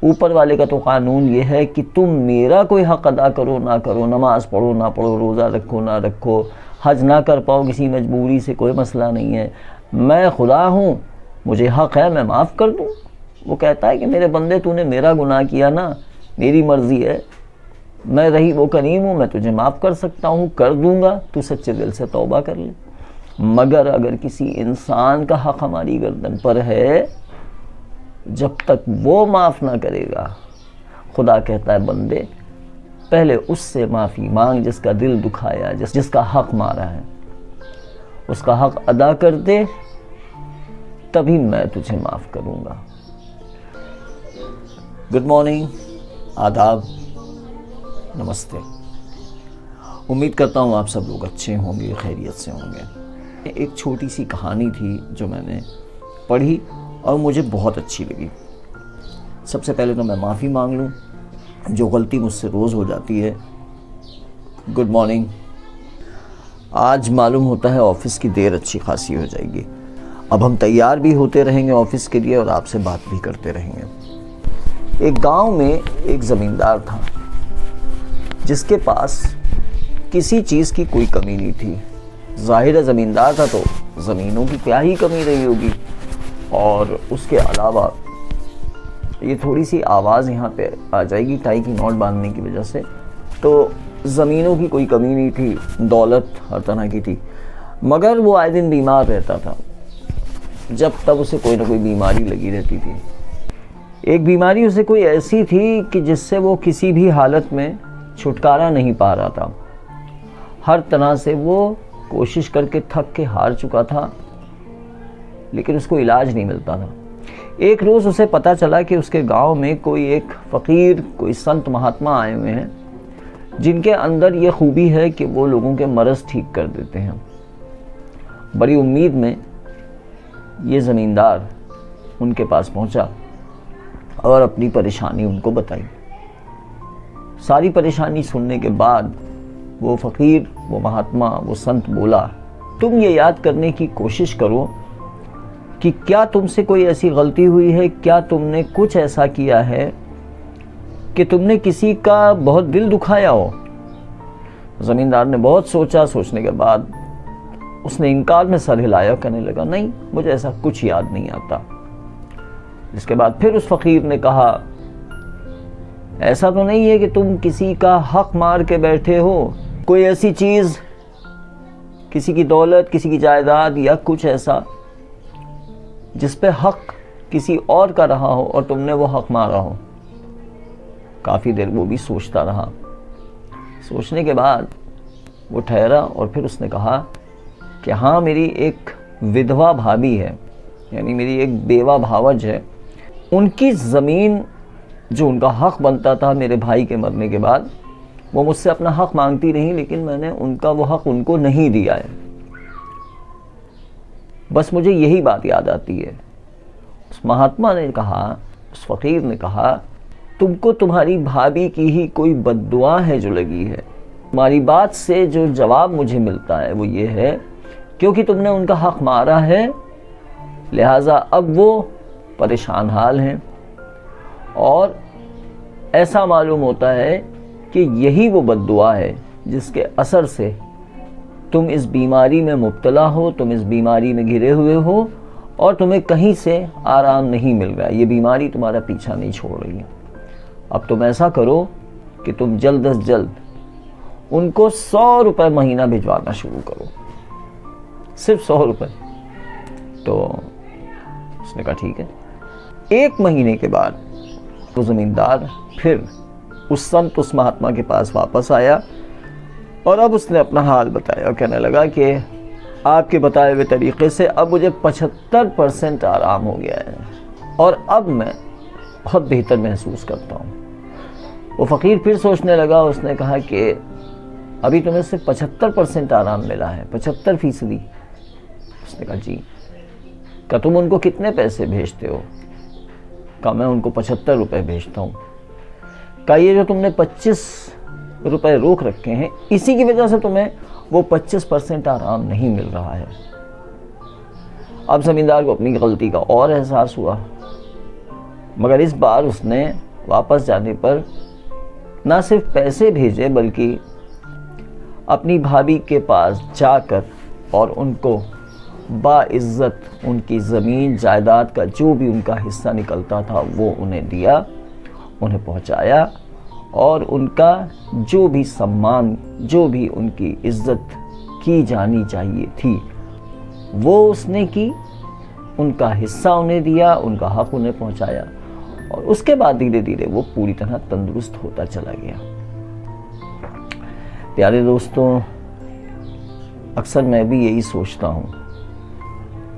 اوپر والے کا تو قانون یہ ہے کہ تم میرا کوئی حق ادا کرو نہ کرو، نماز پڑھو نہ پڑھو، روزہ رکھو نہ رکھو، حج نہ کر پاؤ کسی مجبوری سے، کوئی مسئلہ نہیں ہے، میں خدا ہوں، مجھے حق ہے میں معاف کر دوں۔ وہ کہتا ہے کہ میرے بندے تو نے میرا گناہ کیا نا، میری مرضی ہے، میں رحیم و کریم ہوں، میں تجھے معاف کر سکتا ہوں، کر دوں گا، تو سچے دل سے توبہ کر لے۔ مگر اگر کسی انسان کا حق ہماری گردن پر ہے، جب تک وہ معاف نہ کرے گا، خدا کہتا ہے بندے پہلے اس سے معافی مانگ جس کا دل دکھایا، جس کا حق مارا ہے، اس کا حق ادا کر دے، تبھی میں تجھے معاف کروں گا۔ گڈ مارننگ، آداب، نمستے۔ امید کرتا ہوں آپ سب لوگ اچھے ہوں گے، خیریت سے ہوں گے۔ ایک چھوٹی سی کہانی تھی جو میں نے پڑھی اور مجھے بہت اچھی لگی۔ سب سے پہلے تو میں معافی مانگ لوں، جو غلطی مجھ سے روز ہو جاتی ہے۔ Good morning. آج معلوم ہوتا ہے آفس کی دیر اچھی خاصی ہو جائے گی۔ اب ہم تیار بھی ہوتے رہیں گے آفس کے لیے اور آپ سے بات بھی کرتے رہیں گے۔ ایک گاؤں میں ایک زمیندار تھا جس کے پاس کسی چیز کی کوئی کمی نہیں تھی۔ ظاہر ہے زمیندار تھا تو زمینوں کی کیا ہی کمی رہی ہوگی، اور اس کے علاوہ یہ تھوڑی سی آواز یہاں پہ آ جائے گی ٹائی کی نوٹ باندھنے کی وجہ سے، تو زمینوں کی کوئی کمی نہیں تھی، دولت ہر طرح کی تھی، مگر وہ آئے دن بیمار رہتا تھا۔ جب تب اسے کوئی نہ کوئی بیماری لگی رہتی تھی۔ ایک بیماری اسے کوئی ایسی تھی کہ جس سے وہ کسی بھی حالت میں چھٹکارا نہیں پا رہا تھا۔ ہر طرح سے وہ کوشش کر کے تھک کے ہار چکا تھا، لیکن اس کو علاج نہیں ملتا تھا۔ ایک روز اسے پتہ چلا کہ اس کے گاؤں میں کوئی ایک فقیر، کوئی سنت مہاتما آئے ہوئے ہیں جن کے اندر یہ خوبی ہے کہ وہ لوگوں کے مرض ٹھیک کر دیتے ہیں۔ بڑی امید میں یہ زمیندار ان کے پاس پہنچا اور اپنی پریشانی ان کو بتائی۔ ساری پریشانی سننے کے بعد وہ فقیر، وہ مہاتما، وہ سنت بولا، تم یہ یاد کرنے کی کوشش کرو کہ کیا تم سے کوئی ایسی غلطی ہوئی ہے، کیا تم نے کچھ ایسا کیا ہے کہ تم نے کسی کا بہت دل دکھایا ہو۔ زمیندار نے بہت سوچا، سوچنے کے بعد اس نے انکار میں سر ہلایا، کہنے لگا نہیں، مجھے ایسا کچھ یاد نہیں آتا۔ اس کے بعد پھر اس فقیر نے کہا ایسا تو نہیں ہے کہ تم کسی کا حق مار کے بیٹھے ہو، کوئی ایسی چیز، کسی کی دولت، کسی کی جائیداد یا کچھ ایسا جس پہ حق کسی اور کا رہا ہو اور تم نے وہ حق مارا ہو۔ کافی دیر وہ بھی سوچتا رہا۔ سوچنے کے بعد وہ ٹھہرا اور پھر اس نے کہا کہ ہاں، میری ایک ودھوا بھابھی ہے، یعنی میری ایک بیوہ بھاوج ہے، ان کی زمین جو ان کا حق بنتا تھا میرے بھائی کے مرنے کے بعد، وہ مجھ سے اپنا حق مانگتی رہی، لیکن میں نے ان کا وہ حق ان کو نہیں دیا ہے۔ بس مجھے یہی بات یاد آتی ہے۔ اس مہاتما نے کہا، اس فقیر نے کہا، تم کو تمہاری بھابھی کی ہی کوئی بد دعا ہے جو لگی ہے۔ تمہاری بات سے جو جواب مجھے ملتا ہے وہ یہ ہے کیونکہ تم نے ان کا حق مارا ہے، لہٰذا اب وہ پریشان حال ہیں، اور ایسا معلوم ہوتا ہے کہ یہی وہ بد دعا ہے جس کے اثر سے تم اس بیماری میں مبتلا ہو، تم اس بیماری میں گھرے ہوئے ہو اور تمہیں کہیں سے آرام نہیں مل رہا ہے، یہ بیماری تمہارا پیچھا نہیں چھوڑ رہی ہے۔ اب تم ایسا کرو کہ تم جلد از جلد ان کو 100 روپے مہینہ بھجوانا شروع کرو، صرف 100 روپے۔ تو اس نے کہا ٹھیک ہے۔ 1 مہینے کے بعد وہ زمیندار پھر اس سنت، اس مہاتما کے پاس واپس آیا اور اب اس نے اپنا حال بتایا اور کہنے لگا کہ آپ کے بتائے ہوئے طریقے سے اب مجھے 75% آرام ہو گیا ہے اور اب میں بہت بہتر محسوس کرتا ہوں۔ وہ فقیر پھر سوچنے لگا، اس نے کہا کہ ابھی تمہیں صرف 75% آرام ملا ہے، 75%۔ اس نے کہا جی۔ کہ تم ان کو کتنے پیسے بھیجتے ہو؟ کہا میں ان کو 75 روپے بھیجتا ہوں۔ کہا یہ جو تم نے 25 روپے روک رکھے ہیں، اسی کی وجہ سے تمہیں وہ 25% آرام نہیں مل رہا ہے۔ اب زمیندار کو اپنی غلطی کا اور احساس ہوا، مگر اس بار اس نے واپس جانے پر نہ صرف پیسے بھیجے بلکہ اپنی بھابھی کے پاس جا کر اور ان کو باعزت ان کی زمین جائیداد کا جو بھی ان کا حصہ نکلتا تھا وہ انہیں دیا، انہیں پہنچایا، اور ان کا جو بھی سمان، جو بھی ان کی عزت کی جانی چاہیے تھی وہ اس نے کی، ان کا حصہ انہیں دیا، ان کا حق انہیں پہنچایا، اور اس کے بعد دھیرے دھیرے وہ پوری طرح تندرست ہوتا چلا گیا۔ پیارے دوستوں، اکثر میں بھی یہی سوچتا ہوں،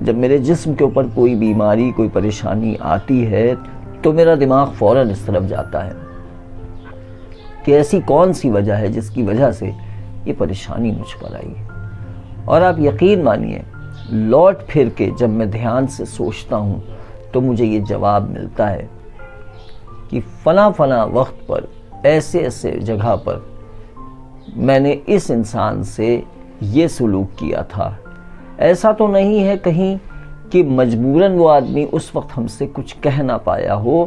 جب میرے جسم کے اوپر کوئی بیماری، کوئی پریشانی آتی ہے تو میرا دماغ فوراً اس طرف جاتا ہے کہ ایسی کون سی وجہ ہے جس کی وجہ سے یہ پریشانی مجھ پر آئی ہے۔ اور آپ یقین مانیے، لوٹ پھر کے جب میں دھیان سے سوچتا ہوں تو مجھے یہ جواب ملتا ہے کہ فلاں فلاں وقت پر ایسے ایسے جگہ پر میں نے اس انسان سے یہ سلوک کیا تھا۔ ایسا تو نہیں ہے کہیں کہ مجبوراً وہ آدمی اس وقت ہم سے کچھ کہہ نہ پایا ہو،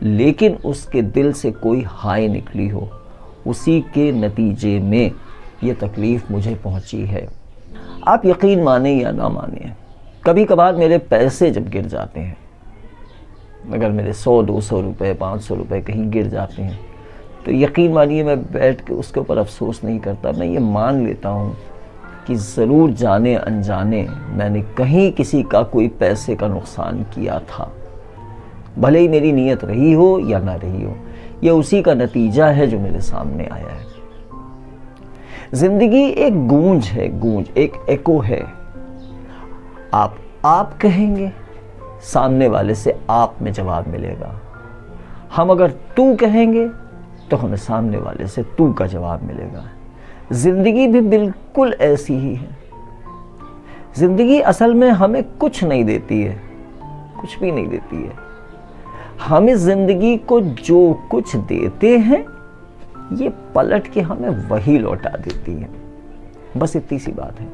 لیکن اس کے دل سے کوئی ہائے نکلی ہو، اسی کے نتیجے میں یہ تکلیف مجھے پہنچی ہے۔ آپ یقین مانیں یا نہ مانیں، کبھی کبھار میرے پیسے جب گر جاتے ہیں، اگر میرے 100-200 روپے 500 روپے کہیں گر جاتے ہیں تو یقین مانیے میں بیٹھ کے اس کے اوپر افسوس نہیں کرتا، میں یہ مان لیتا ہوں کہ ضرور جانے انجانے میں نے کہیں کسی کا کوئی پیسے کا نقصان کیا تھا، بھلے ہی میری نیت رہی ہو یا نہ رہی ہو، یہ اسی کا نتیجہ ہے جو میرے سامنے آیا ہے۔ زندگی ایک گونج ہے، گونج ایک ایکو ہے۔ آپ کہیں گے، سامنے والے سے آپ میں جواب ملے گا۔ ہم اگر تو کہیں گے تو ہمیں سامنے والے سے تو کا جواب ملے گا۔ زندگی بھی بالکل ایسی ہی ہے۔ زندگی اصل میں ہمیں کچھ نہیں دیتی ہے، کچھ بھی نہیں دیتی ہے۔ ہم اس زندگی کو جو کچھ دیتے ہیں یہ پلٹ کے ہمیں وہی لوٹا دیتی ہے، بس اتنی سی بات ہے۔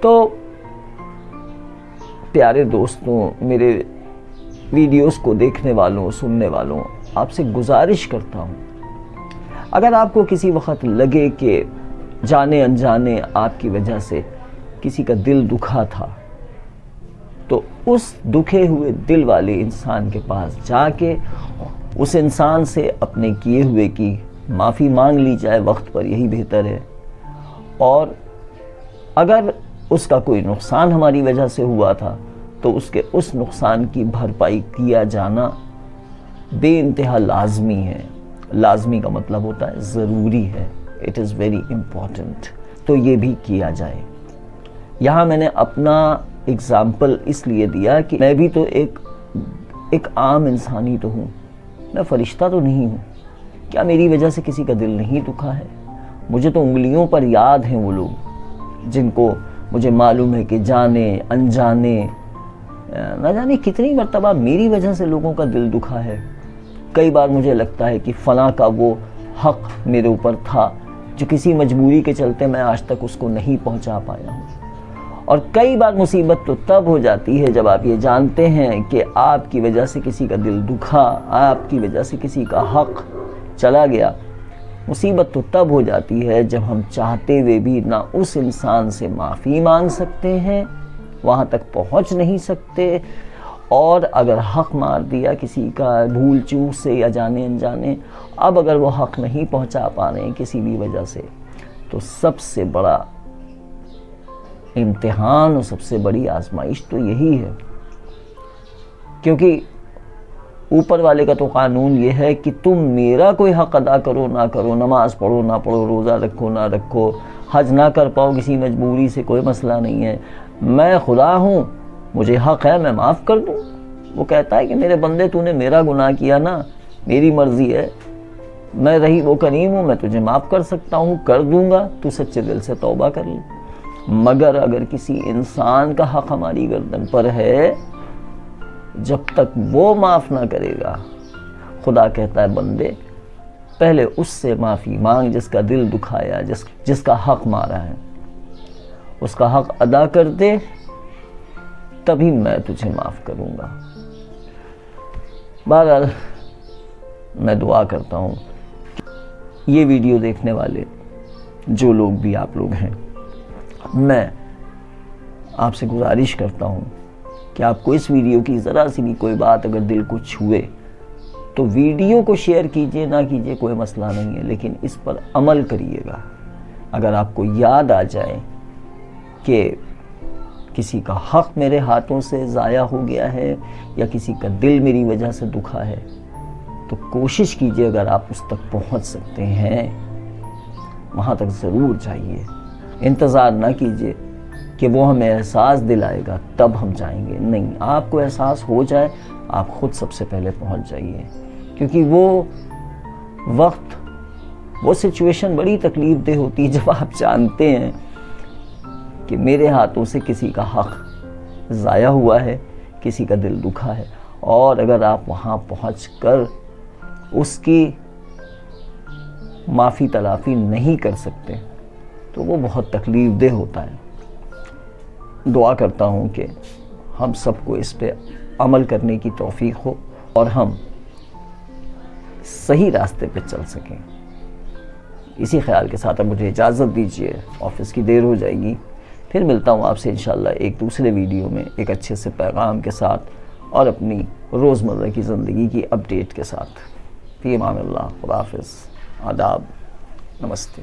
تو پیارے دوستوں، میرے ویڈیوز کو دیکھنے والوں، سننے والوں، آپ سے گزارش کرتا ہوں، اگر آپ کو کسی وقت لگے کہ جانے انجانے آپ کی وجہ سے کسی کا دل دکھا تھا تو اس دکھے ہوئے دل والے انسان کے پاس جا کے اس انسان سے اپنے کیے ہوئے کی معافی مانگ لی جائے وقت پر، یہی بہتر ہے۔ اور اگر اس کا کوئی نقصان ہماری وجہ سے ہوا تھا تو اس کے اس نقصان کی بھرپائی کیا جانا بے انتہا لازمی ہے۔ لازمی کا مطلب ہوتا ہے ضروری ہے، اٹ از ویری امپورٹنٹ، تو یہ بھی کیا جائے۔ یہاں میں نے اپنا اگزامپل اس لیے دیا کہ میں بھی تو ایک عام انسان ہی تو ہوں، میں فرشتہ تو نہیں ہوں۔ کیا میری وجہ سے کسی کا دل نہیں دکھا ہے؟ مجھے تو انگلیوں پر یاد ہیں وہ لوگ جن کو مجھے معلوم ہے کہ جانے انجانے نہ جانے کتنی مرتبہ میری وجہ سے لوگوں کا دل دکھا ہے۔ کئی بار مجھے لگتا ہے کہ فلاں کا وہ حق میرے اوپر تھا جو کسی مجبوری کے چلتے میں آج تک اس کو نہیں پہنچا پایا ہوں۔ اور کئی بار مصیبت تو تب ہو جاتی ہے جب آپ یہ جانتے ہیں کہ آپ کی وجہ سے کسی کا دل دکھا، آپ کی وجہ سے کسی کا حق چلا گیا۔ مصیبت تو تب ہو جاتی ہے جب ہم چاہتے ہوئے بھی نہ اس انسان سے معافی مانگ سکتے ہیں، وہاں تک پہنچ نہیں سکتے، اور اگر حق مار دیا کسی کا بھول چوک سے یا جانے انجانے، اب اگر وہ حق نہیں پہنچا پا رہے ہیں کسی بھی وجہ سے، تو سب سے بڑا امتحان اور سب سے بڑی آزمائش تو یہی ہے، کیونکہ اوپر والے کا تو قانون یہ ہے کہ تم میرا کوئی حق ادا کرو نہ کرو، نماز پڑھو نہ پڑھو، روزہ رکھو نہ رکھو، حج نہ کر پاؤ کسی مجبوری سے، کوئی مسئلہ نہیں ہے، میں خدا ہوں، مجھے حق ہے میں معاف کر دوں۔ وہ کہتا ہے کہ میرے بندے تو نے میرا گناہ کیا نا، میری مرضی ہے، میں رحیم و کریم ہوں، میں تجھے معاف کر سکتا ہوں، کر دوں گا، تو سچے دل سے توبہ کر لے۔ مگر اگر کسی انسان کا حق ہماری گردن پر ہے، جب تک وہ معاف نہ کرے گا، خدا کہتا ہے بندے پہلے اس سے معافی مانگ جس کا دل دکھایا، جس کا حق مارا ہے، اس کا حق ادا کر دے، تبھی میں تجھے معاف کروں گا۔ بہرحال میں دعا کرتا ہوں کہ یہ ویڈیو دیکھنے والے جو لوگ بھی آپ لوگ ہیں، میں آپ سے گزارش کرتا ہوں کہ آپ کو اس ویڈیو کی ذرا سی بھی کوئی بات اگر دل کو چھوئے تو ویڈیو کو شیئر کیجئے، نہ کیجئے کوئی مسئلہ نہیں ہے، لیکن اس پر عمل کریے گا۔ اگر آپ کو یاد آ جائے کہ کسی کا حق میرے ہاتھوں سے ضائع ہو گیا ہے یا کسی کا دل میری وجہ سے دکھا ہے، تو کوشش کیجئے اگر آپ اس تک پہنچ سکتے ہیں وہاں تک ضرور جائیے۔ انتظار نہ کیجئے کہ وہ ہمیں احساس دلائے گا تب ہم جائیں گے، نہیں، آپ کو احساس ہو جائے آپ خود سب سے پہلے پہنچ جائیے، کیونکہ وہ وقت، وہ سچویشن بڑی تکلیف دہ ہوتی ہے جب آپ جانتے ہیں کہ میرے ہاتھوں سے کسی کا حق ضائع ہوا ہے، کسی کا دل دکھا ہے، اور اگر آپ وہاں پہنچ کر اس کی معافی تلافی نہیں کر سکتے تو وہ بہت تکلیف دہ ہوتا ہے۔ دعا کرتا ہوں کہ ہم سب کو اس پہ عمل کرنے کی توفیق ہو اور ہم صحیح راستے پہ چل سکیں۔ اسی خیال کے ساتھ اب مجھے اجازت دیجیے، آفس کی دیر ہو جائے گی، پھر ملتا ہوں آپ سے انشاءاللہ ایک دوسرے ویڈیو میں ایک اچھے سے پیغام کے ساتھ اور اپنی روزمرہ کی زندگی کی اپڈیٹ کے ساتھ۔ فی امان اللہ، خدا حافظ، آداب، نمستے۔